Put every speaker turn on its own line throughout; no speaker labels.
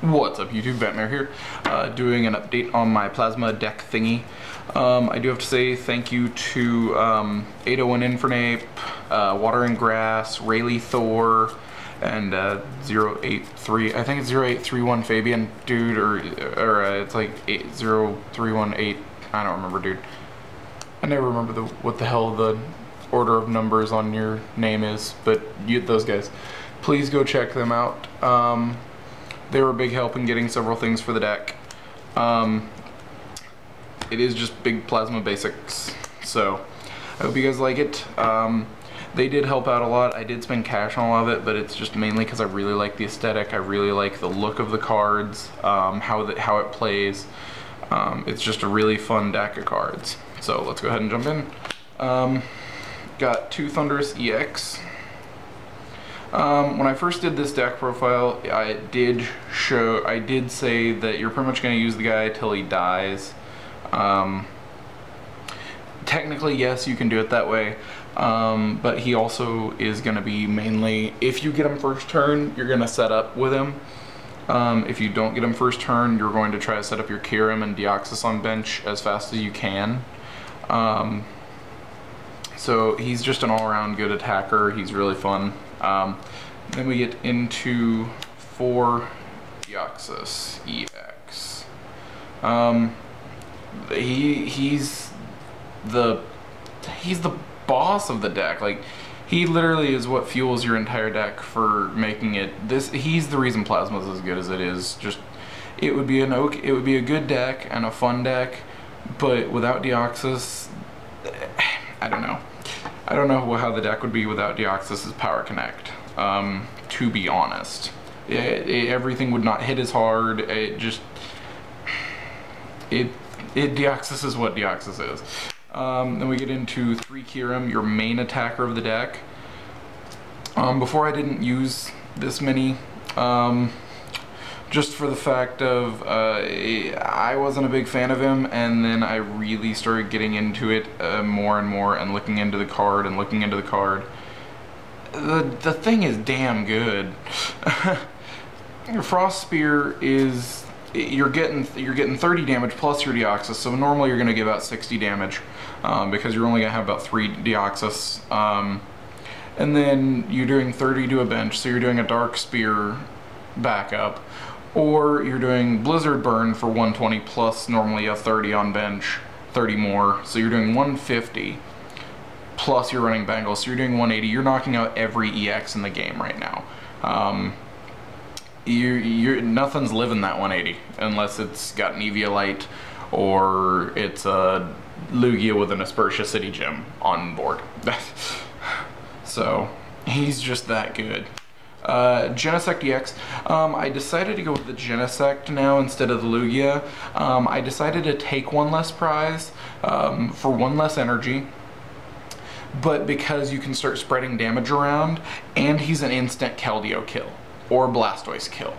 What's up YouTube, Batmare here, doing an update on my plasma deck thingy. I do have to say thank you to 801 Infernape, Water and Grass, Rayleigh Thor, and 083, I think it's 0831 Fabian, dude, or it's like 80318, I don't remember, dude. I never remember what the hell the order of numbers on your name is, but those guys, please go check them out. They were a big help in getting several things for the deck. It is just big plasma basics, so I hope you guys like it. They did help out a lot. I did spend cash on a lot of it, but it's just mainly because I really like the aesthetic. I really like the look of the cards, how it plays. It's just a really fun deck of cards. So let's go ahead and jump in. Got 2 Thunderous EX. When I first did this deck profile, I did say that you're pretty much going to use the guy till he dies. Technically, yes, you can do it that way, but he also is going to be mainly, if you get him first turn, you're going to set up with him. If you don't get him first turn, you're going to try to set up your Kyurem and Deoxys on bench as fast as you can. So he's just an all-around good attacker. He's really fun. Then we get into 4 Deoxys EX. He's the boss of the deck. Like, he literally is what fuels your entire deck for making it he's the reason Plasma's as good as it is. Just it would be a good deck and a fun deck, but without Deoxys, I don't know. I don't know how the deck would be without Deoxys's Power Connect, to be honest. Everything would not hit as hard. Deoxys is what Deoxys is. Then we get into 3 Kyurem, your main attacker of the deck. Before I didn't use this many, just for the fact of I wasn't a big fan of him, and then I really started getting into it more and more, and looking into the card and looking into the card. The thing is damn good. Your Frost Spear is you're getting 30 damage plus your Deoxys, so normally you're going to give out 60 damage because you're only going to have about 3 Deoxys. And then you're doing 30 to a bench, so you're doing a Dark Spear backup. Or you're doing Blizzard Burn for 120 plus normally a 30 on bench, 30 more. So you're doing 150 plus you're running Bengal, so you're doing 180. You're knocking out every EX in the game right now. Nothing's living that 180 unless it's got an Eviolite or it's a Lugia with an Aspertia City Gem on board. So he's just that good. Genesect EX, I decided to go with the Genesect now instead of the Lugia. I decided to take 1 less prize for 1 less energy, but because you can start spreading damage around, and he's an instant Keldeo kill or Blastoise kill.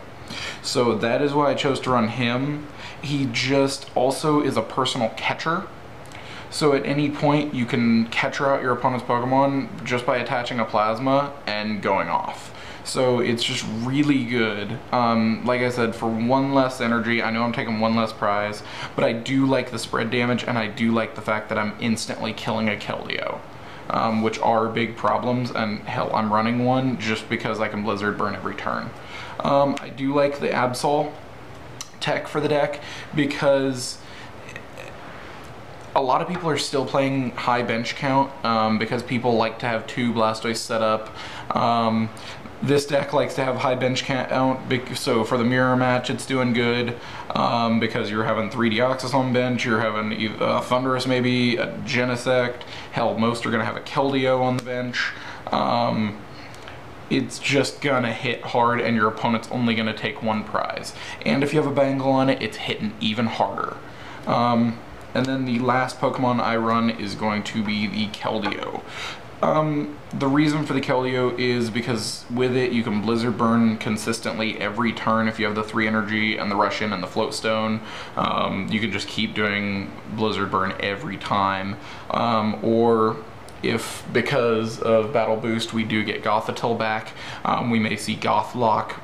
So that is why I chose to run him. He just also is a personal catcher. So at any point you can catcher out your opponent's Pokemon just by attaching a Plasma and going off. So it's just really good. Like I said, for 1 less energy, I know I'm taking 1 less prize, but I do like the spread damage, and I do like the fact that I'm instantly killing a Keldeo, which are big problems, and hell, I'm running one just because I can Blizzard Burn every turn. I do like the Absol tech for the deck because a lot of people are still playing high bench count because people like to have 2 Blastoise set up. This deck likes to have high bench count, so for the mirror match it's doing good because you're having 3 Deoxys on bench, you're having a Thunderous, maybe a Genesect, hell, most are going to have a Keldeo on the bench. It's just gonna hit hard, and your opponent's only going to take 1 prize. And if you have a Bangle on it, it's hitting even harder. And then the last Pokemon I run is going to be the Keldeo. The reason for the Keldeo is because with it you can Blizzard Burn consistently every turn if you have the 3 energy and the Rush In and the Float Stone. You can just keep doing Blizzard Burn every time. Or if, because of Battle Boost, we do get Gothitelle back, we may see Gothlock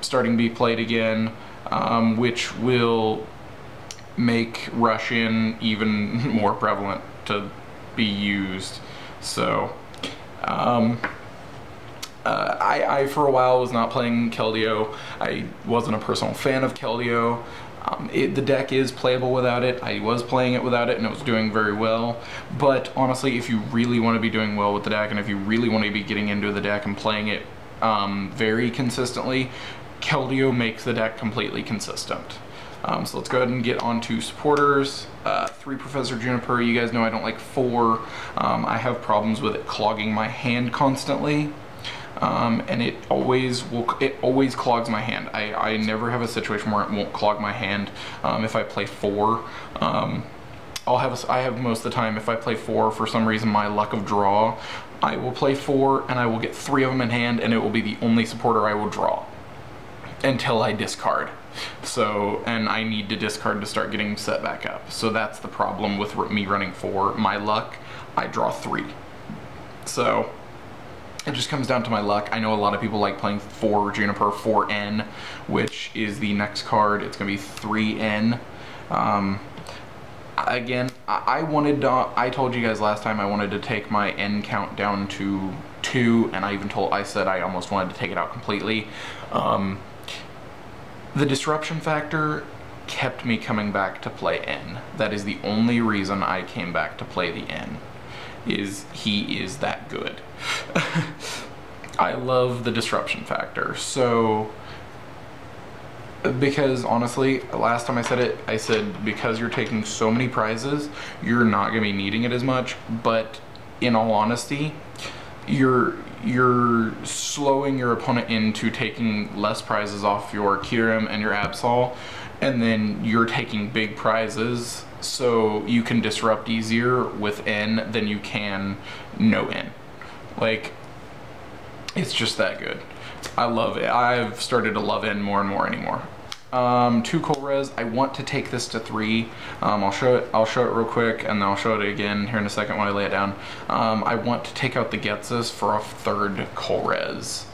starting to be played again, which will make Russian even more prevalent to be used. So I for a while was not playing Keldeo. I wasn't a personal fan of Keldeo. The deck is playable without it. I was playing it without it and it was doing very well. But honestly, if you really want to be doing well with the deck, and if you really want to be getting into the deck and playing it very consistently, Keldeo makes the deck completely consistent. So let's go ahead and get on to supporters. 3 Professor Juniper. You guys know I don't like 4. I have problems with it clogging my hand constantly. And it always clogs my hand. I never have a situation where it won't clog my hand if I play 4. I have most of the time, if I play 4, for some reason my luck of draw, I will play 4 and I will get 3 of them in hand, and it will be the only supporter I will draw until I discard. So, and I need to discard to start getting set back up. So that's the problem with me running 4. My luck, I draw 3. So it just comes down to my luck. I know a lot of people like playing 4 Juniper, 4N, which is the next card. It's going to be 3N. Again, I told you guys last time I wanted to take my N count down to 2, and I said I almost wanted to take it out completely. The disruption factor kept me coming back to play N. That is the only reason I came back to play the N, is he is that good. I love the disruption factor. So, because honestly, last time I said it, I said because you're taking so many prizes, you're not going to be needing it as much, but in all honesty, you're slowing your opponent into taking less prizes off your Kirim and your Absol, and then you're taking big prizes, so you can disrupt easier with N than you can no N. Like, it's just that good. I love it. I've started to love N more and more anymore. 2 Cold Res. I want to take this to 3. I'll show it real quick, and then I'll show it again here in a second when I lay it down. I want to take out the Getsus for a 3rd Cold Res.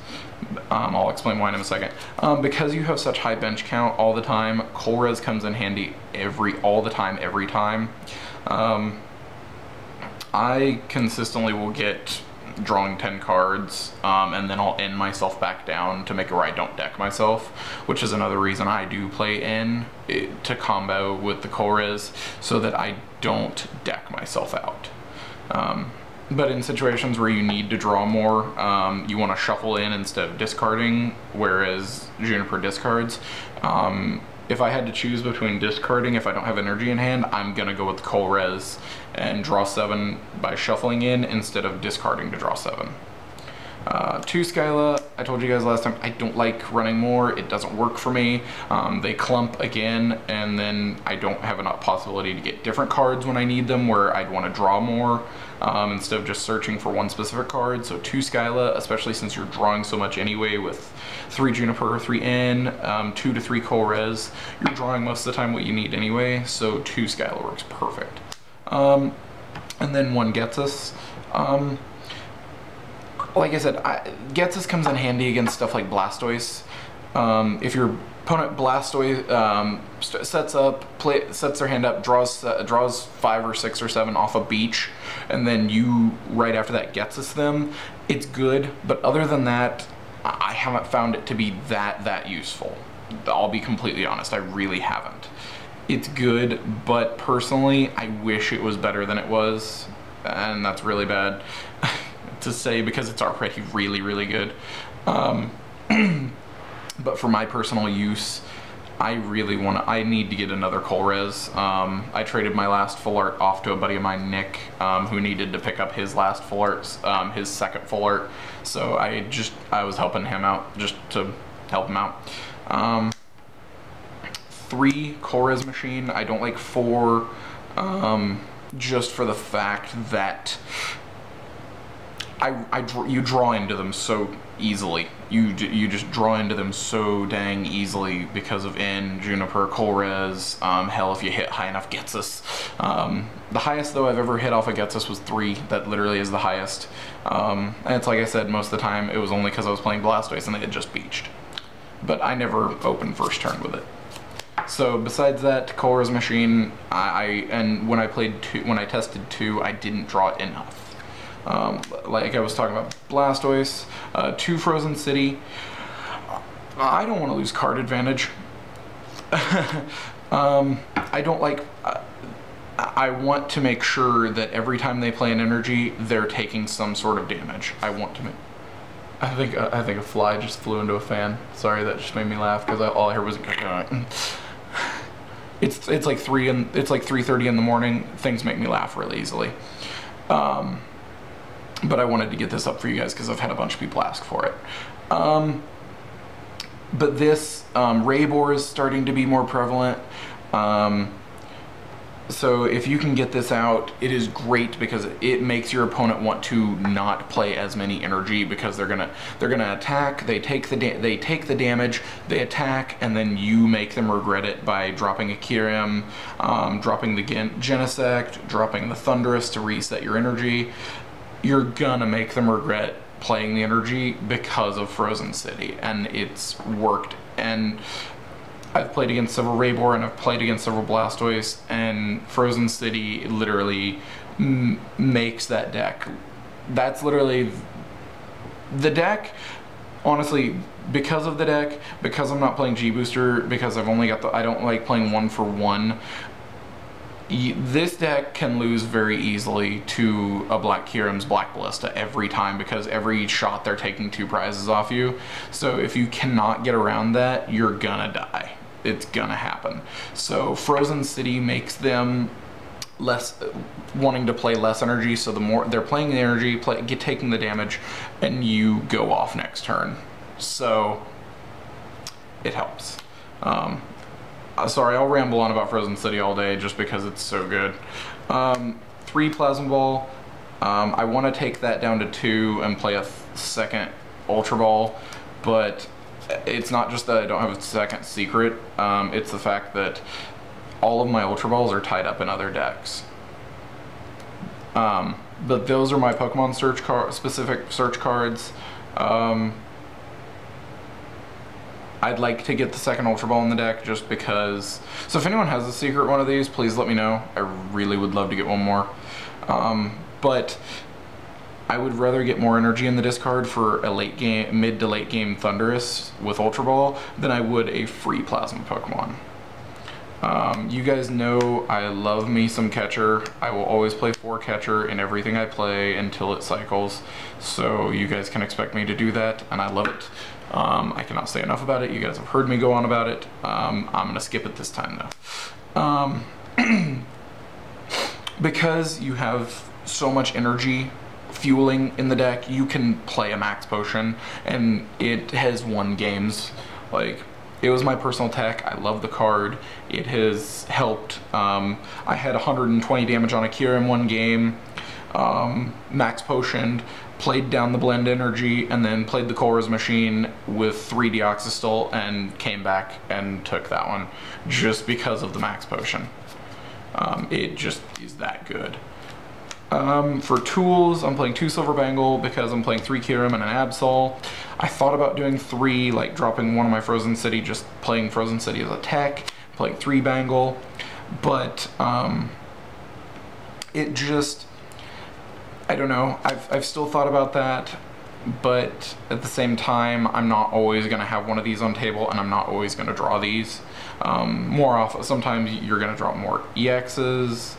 I'll explain why in a second. Because you have such high bench count all the time, Cold Res comes in handy all the time, every time. I consistently will get drawing 10 cards, and then I'll end myself back down to make it where I don't deck myself, which is another reason I do play N, to combo with the Cold Res, so that I don't deck myself out. But in situations where you need to draw more, you want to shuffle in instead of discarding, whereas Juniper discards. If I had to choose between discarding if I don't have energy in hand, I'm going to go with Cold Res and draw 7 by shuffling in instead of discarding to draw 7. 2 Skyla, I told you guys last time, I don't like running more. It doesn't work for me. They clump again, and then I don't have enough possibility to get different cards when I need them, where I'd want to draw more instead of just searching for one specific card. So 2 Skyla, especially since you're drawing so much anyway with 3 Juniper, 3N, 2 to 3 Cold Res, you're drawing most of the time what you need anyway, so 2 Skyla works perfect. And then 1 Getsus. Like I said, Getsus comes in handy against stuff like Blastoise. If your opponent Blastoise sets their hand up, draws 5 or 6 or 7 off a beach, and then you right after that Getsus them, it's good. But other than that, I haven't found it to be that useful. I'll be completely honest, I really haven't. It's good, but personally, I wish it was better than it was, and that's really bad to say because it's already really good. But for my personal use, I need to get another Cold Res. I traded my last full art off to a buddy of mine, Nick, who needed to pick up his last full arts, his second full art. So I was helping him out just to help him out. 3 Cold Res machine. I don't like 4, just for the fact that you draw into them so easily. You just draw into them so dang easily because of N, Juniper, Cold Res, hell, if you hit high enough Getsus. The highest though I've ever hit off a Getsus was 3. That literally is the highest. And it's like I said, most of the time it was only because I was playing Blastoise and they had just beached. but I never opened first turn with it. So besides that, Color's Machine, and when I tested 2, I didn't draw enough. Like I was talking about, Blastoise, 2 Frozen City. I don't want to lose card advantage. I don't like. I want to make sure that every time they play an energy, they're taking some sort of damage. I want to make. I think a fly just flew into a fan. Sorry, that just made me laugh because all I heard was. It's like 3:30 in the morning. Things make me laugh really easily. But I wanted to get this up for you guys because I've had a bunch of people ask for it. But this Raybor is starting to be more prevalent. So if you can get this out, it is great because it makes your opponent want to not play as many energy because they're gonna attack. They take the damage, they attack, and then you make them regret it by dropping a Kyurem, dropping the Genesect, dropping the Thundurus to reset your energy. You're gonna make them regret playing the energy because of Frozen City, and it's worked. And I've played against several Raybor and I've played against several Blastoise, and Frozen City literally makes that deck. That's literally the deck. Honestly, because of the deck, because I'm not playing G-Booster, because I've only got I don't like playing 1-for-1, this deck can lose very easily to a Black Kyurem's Black Ballista every time because every shot they're taking 2 prizes off you. So if you cannot get around that, you're gonna die. It's gonna happen. So Frozen City makes them wanting to play less energy, so the more they're playing the energy, taking the damage, and you go off next turn. So it helps. Sorry, I'll ramble on about Frozen City all day just because it's so good. 3 Plasma Ball. I want to take that down to 2 and play a second Ultra Ball, but it's not just that I don't have a second secret, it's the fact that all of my Ultra Balls are tied up in other decks. But those are my Pokemon specific search cards. I'd like to get the second Ultra Ball in the deck just because. So if anyone has a secret one of these, please let me know. I really would love to get one more. But I would rather get more energy in the discard for a mid to late game Thundurus with Ultra Ball than I would a free Plasma Pokemon. You guys know I love me some Catcher. I will always play 4 Catcher in everything I play until it cycles. So you guys can expect me to do that, and I love it. I cannot say enough about it. You guys have heard me go on about it. I'm gonna skip it this time though. Because you have so much energy fueling in the deck, you can play a Max Potion, and it has won games. Like, it was my personal tech. I love the card. It has helped. I had 120 damage on a Kyurem one game. Max Potioned, played down the Blend Energy, and then played the Color's Machine with 3 Deoxystal and came back and took that one just because of the Max Potion. It just is that good. For tools, I'm playing 2 Silver Bangle because I'm playing 3 Kyurem and an Absol. I thought about doing 3, like dropping one of my Frozen City, just playing Frozen City as a tech, playing 3 Bangle, but it just, I don't know. I've still thought about that, but at the same time, I'm not always going to have one of these on table, and I'm not always going to draw these. More often, sometimes you're going to draw more EXs,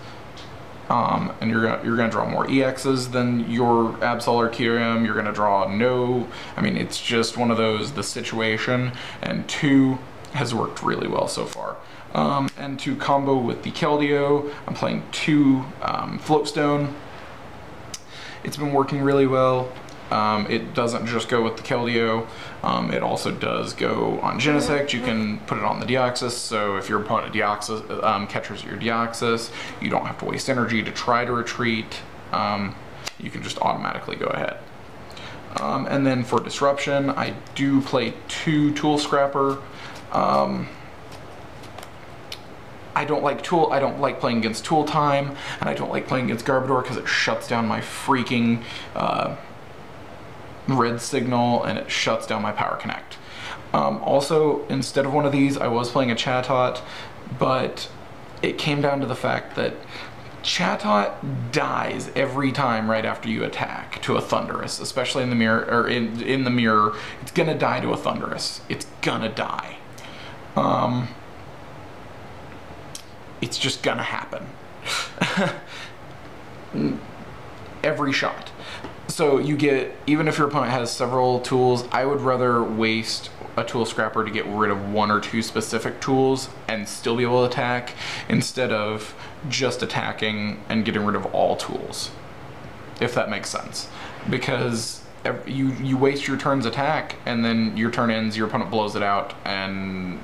and you're gonna draw more EXs than your Absol or Kyurem. You're gonna draw no. I mean, it's just one of those, the situation, and 2 has worked really well so far. And to combo with the Keldeo, I'm playing 2 Floatstone. It's been working really well. It doesn't just go with the Keldeo, it also does go on Genesect. You can put it on the Deoxys, so if your opponent catchers your Deoxys, you don't have to waste energy to try to retreat. You can just automatically go ahead. And then for Disruption, I do play 2 Tool Scrapper. I don't like playing against Tool Time, and I don't like playing against Garbodor because it shuts down my freaking red signal, and it shuts down my Power Connect. Also, instead of one of these, I was playing a Chatot, but it came down to the fact that Chatot dies every time right after you attack to a Thunderous, especially in the mirror, or in the mirror. It's gonna die to a Thunderous. It's gonna die. It's just gonna happen. Every shot. So you get, even if your opponent has several tools, I would rather waste a tool scrapper to get rid of one or two specific tools and still be able to attack, instead of just attacking and getting rid of all tools, if that makes sense. Because you waste your turn's attack, and then your turn ends, your opponent blows it out, and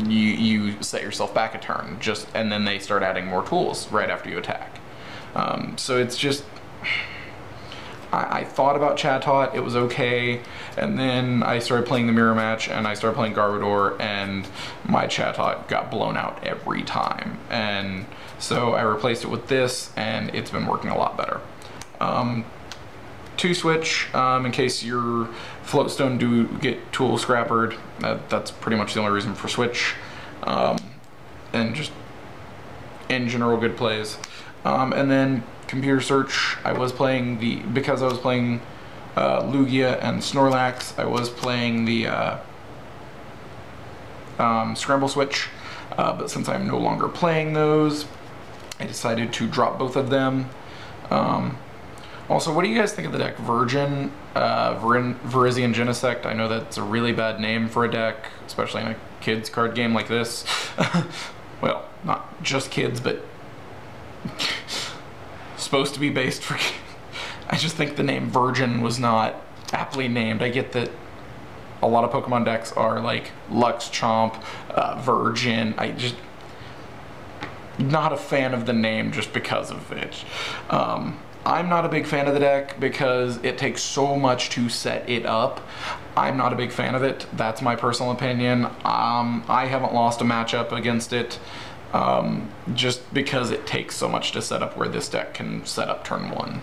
you set yourself back a turn, and then they start adding more tools right after you attack. So it's just, I thought about Chatot, it was okay, and then I started playing the mirror match, and I started playing Garbodor, and my Chatot got blown out every time. And so I replaced it with this, and it's been working a lot better. To switch, in case your Floatstone do get tool scrappered, that's pretty much the only reason for switch. And just, in general, good plays. And then computer search, I was playing because I was playing Lugia and Snorlax, I was playing the Scramble Switch, but since I'm no longer playing those, I decided to drop both of them. Also, what do you guys think of the deck Virizion Genesect? I know that's a really bad name for a deck, especially in a kids card game like this. Well, not just kids, but supposed to be based for kids. I just think the name Virgin was not aptly named. I get that a lot of Pokemon decks are like Lux Chomp, Virgin. I just not a fan of the name just because of it. I'm not a big fan of the deck because it takes so much to set it up. I'm not a big fan of it. That's my personal opinion. I haven't lost a matchup against it just because it takes so much to set up, where this deck can set up turn 1.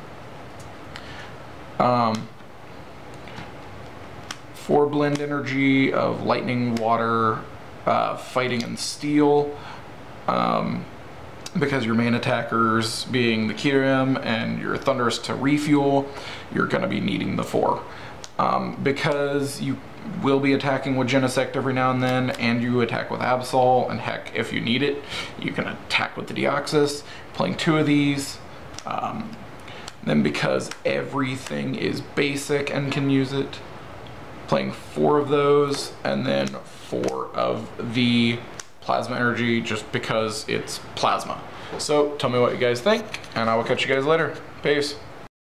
4 blend energy of Lightning, Water, Fighting, and Steel. Because your main attackers being the Kyurem and your Thunderous to refuel, you're going to be needing the 4. Because you will be attacking with Genesect every now and then, and you attack with Absol, and heck, if you need it, you can attack with the Deoxys, playing 2 of these. Then because everything is basic and can use it, playing 4 of those, and then 4 of the Plasma Energy, just because it's Plasma. So tell me what you guys think, and I will catch you guys later. Peace.